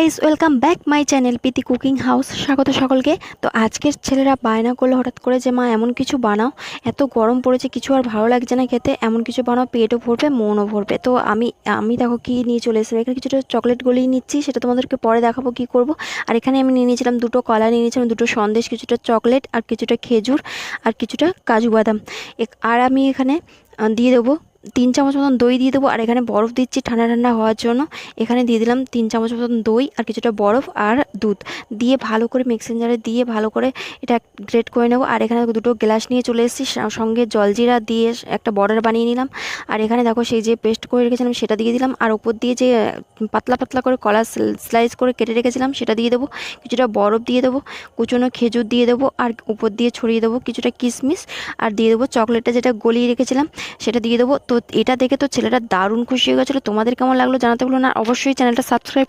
Guys, welcome back my channel পিতি cooking house. স্বাগত সকলকে। তো আজকের ছেলেরা বায়না করলো হঠাৎ করে যে মা এমন কিছু বানাও, এত গরম পড়েছে কিছু আর ভালো লাগছে না খেতে, এমন কিছু বানাও পেটও ভরবে মনও ভরবে। তো আমি দেখো কি নিয়ে চলে এসেছি। এখানে কিছুটা চকলেট গলিয়ে নিচ্ছি, সেটা তোমাদেরকে পরে দেখাবো কি করব। আর এখানে আমি নিয়ে নিয়েছিলাম দুটো কলা, নিয়ে নিয়েছিলাম দুটো সন্দেশ, কিছুটা চকলেট আর কিছুটা খেজুর আর কিছুটা কাজু বাদাম। আর আমি এখানে দিয়ে দেবো 3 চামচ মতন দই দিয়ে দেবো। আর এখানে বরফ দিচ্ছি ঠান্ডা ঠান্ডা হওয়ার জন্য। এখানে দিয়ে দিলাম 3 চামচ মতন দই আর কিছুটা বরফ আর দুধ দিয়ে ভালো করে মিক্সিং জারে দিয়ে ভালো করে এটা গ্রেট করে নেবো। আর এখানে দুটো গ্লাস নিয়ে চলে এসেছি, সঙ্গে জলজিরা দিয়ে একটা বর্ডার বানিয়ে নিলাম। আর এখানে দেখো সেই যে পেস্ট করে রেখেছিলাম সেটা দিয়ে দিলাম। আর ওপর দিয়ে যে পাতলা পাতলা করে কলা স্লাইস করে কেটে রেখেছিলাম সেটা দিয়ে দেবো। কিছুটা বরফ দিয়ে দেবো, কুচনো খেজুর দিয়ে দেবো আর উপর দিয়ে ছড়িয়ে দেবো কিছুটা কিশমিশ। আর দিয়ে দেবো চকলেটটা যেটা গলিয়ে রেখেছিলাম সেটা দিয়ে দেবো। তো এটা দেখে তো ছেলেটা দারুণ খুশি হয়ে গেছিলো। তোমাদের কেমন লাগলো জানাতে ভুলো না। অবশ্যই চ্যানেলটা সাবস্ক্রাইব